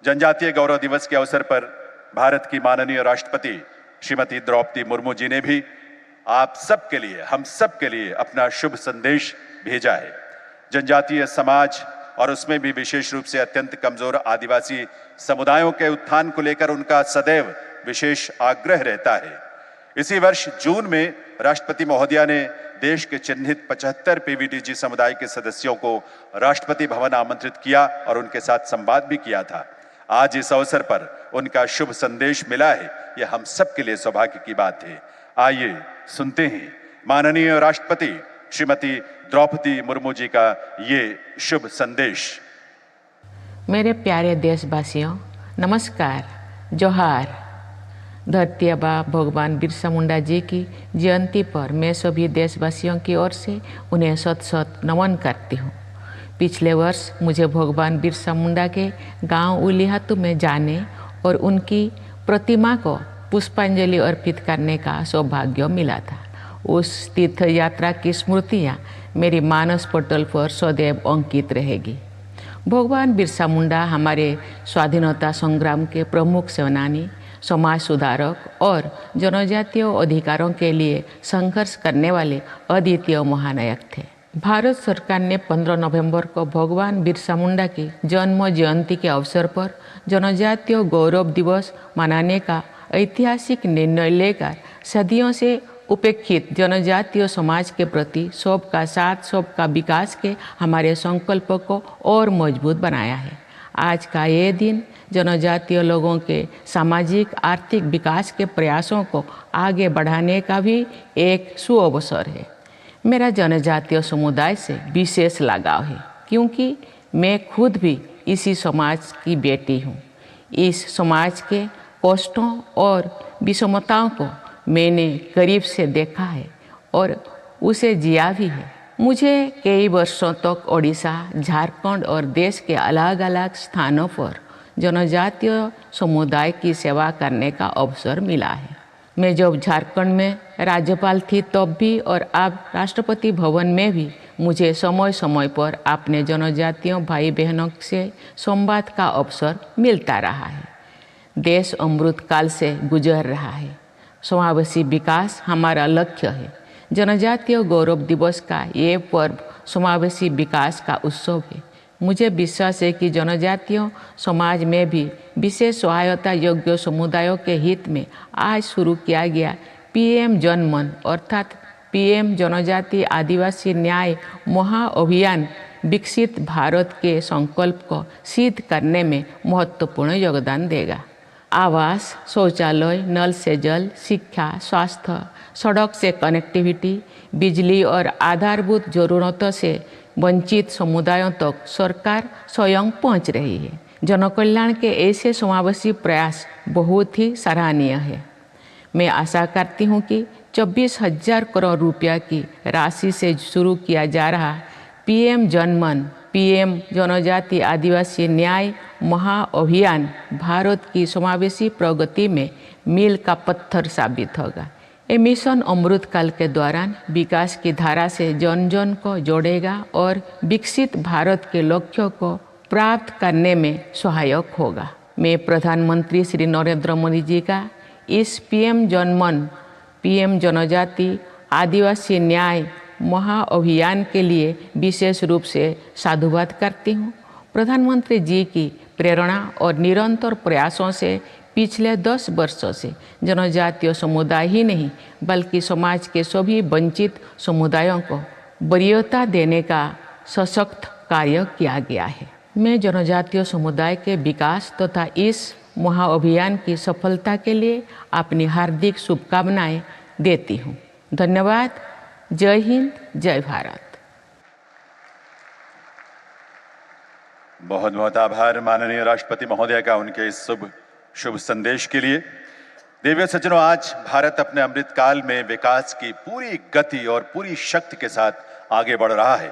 जनजातीय गौरव दिवस के अवसर पर भारत की माननीय राष्ट्रपति श्रीमती द्रौपदी मुर्मू जी ने भी आप सबके लिए, हम सबके लिए अपना शुभ संदेश भेजा है। जनजातीय समाज और उसमें भी विशेष रूप से अत्यंत कमजोर आदिवासी समुदायों के उत्थान को लेकर उनका सदैव विशेष आग्रह रहता है। इसी वर्ष जून में राष्ट्रपति महोदया ने देश के चिन्हित 75 पीवीटीजी समुदाय के सदस्यों को राष्ट्रपति भवन आमंत्रित किया और उनके साथ संवाद भी किया था। आज इस अवसर पर उनका शुभ संदेश मिला है, यह हम सबके लिए सौभाग्य की बात है। आइए सुनते हैं माननीय राष्ट्रपति श्रीमती द्रौपदी मुर्मू जी का ये शुभ संदेश। मेरे प्यारे देशवासियों, नमस्कार, जोहार। धरती आबा भगवान बिरसा मुंडा जी की जयंती पर मैं सभी देशवासियों की ओर से उन्हें शत शत नमन करती हूँ। पिछले वर्ष मुझे भगवान बिरसा मुंडा के गांव उलिहातू में जाने और उनकी प्रतिमा को पुष्पांजलि अर्पित करने का सौभाग्य मिला था। उस तीर्थ यात्रा की स्मृतियाँ मेरी मानस पटल पर सदैव अंकित रहेगी। भगवान बिरसा मुंडा हमारे स्वाधीनता संग्राम के प्रमुख सेनानी, समाज सुधारक और जनजातीय अधिकारों के लिए संघर्ष करने वाले अद्वितीय महानायक थे। भारत सरकार ने 15 नवंबर को भगवान बिरसा मुंडा की जन्म जयंती के अवसर पर जनजातीय गौरव दिवस मनाने का ऐतिहासिक निर्णय लेकर सदियों से उपेक्षित जनजातीय समाज के प्रति सबका साथ सबका विकास के हमारे संकल्प को और मजबूत बनाया है। आज का ये दिन जनजातीय लोगों के सामाजिक आर्थिक विकास के प्रयासों को आगे बढ़ाने का भी एक सुअवसर है। मेरा जनजातीय समुदाय से विशेष लगाव है क्योंकि मैं खुद भी इसी समाज की बेटी हूँ। इस समाज के कष्टों और विषमताओं को मैंने करीब से देखा है और उसे जिया भी है। मुझे कई वर्षों तक ओडिशा, झारखंड और देश के अलग अलग स्थानों पर जनजातीय समुदाय की सेवा करने का अवसर मिला है। मैं जब झारखंड में राज्यपाल थी तब भी और अब राष्ट्रपति भवन में भी मुझे समय समय पर अपने जनजातीय भाई बहनों से संवाद का अवसर मिलता रहा है। देश अमृत काल से गुजर रहा है। समावेशी विकास हमारा लक्ष्य है। जनजातीय गौरव दिवस का ये पर्व समावेशी विकास का उत्सव है। मुझे विश्वास है कि जनजातीय समाज में भी विशेष सहायता योग्य समुदायों के हित में आज शुरू किया गया पीएम जनमन अर्थात पीएम जनजातीय आदिवासी न्याय महाअभियान विकसित भारत के संकल्प को सिद्ध करने में महत्वपूर्ण योगदान देगा। आवास, शौचालय, नल से जल, शिक्षा, स्वास्थ्य, सड़क से कनेक्टिविटी, बिजली और आधारभूत जरूरतों से वंचित समुदायों तक सरकार स्वयं पहुंच रही है। जनकल्याण के ऐसे समावेशी प्रयास बहुत ही सराहनीय है। मैं आशा करती हूं कि 24,000 करोड़ रुपया की राशि से शुरू किया जा रहा पीएम जनमन, पीएम जनजातीय आदिवासी न्याय महाअभियान भारत की समावेशी प्रगति में मील का पत्थर साबित होगा। ये मिशन अमृत काल के दौरान विकास की धारा से जन जन को जोड़ेगा और विकसित भारत के लक्ष्यों को प्राप्त करने में सहायक होगा। मैं प्रधानमंत्री श्री नरेंद्र मोदी जी का इस पीएम जनमन, पीएम जनजातीय आदिवासी न्याय महाअभियान के लिए विशेष रूप से साधुवाद करती हूँ। प्रधानमंत्री जी की प्रेरणा और निरंतर प्रयासों से पिछले 10 वर्षों से जनजातीय समुदाय ही नहीं बल्कि समाज के सभी वंचित समुदायों को वरीयता देने का सशक्त कार्य किया गया है। मैं जनजातीय समुदाय के विकास तथा इस महाअभियान की सफलता के लिए अपनी हार्दिक शुभकामनाएं देती हूँ। धन्यवाद। जय हिंद, जय भारत। बहुत बहुत आभार माननीय राष्ट्रपति महोदय का उनके इस शुभ संदेश के लिए। देवियों सज्जनों, आज भारत अपने अमृतकाल में विकास की पूरी गति और पूरी शक्ति के साथ आगे बढ़ रहा है।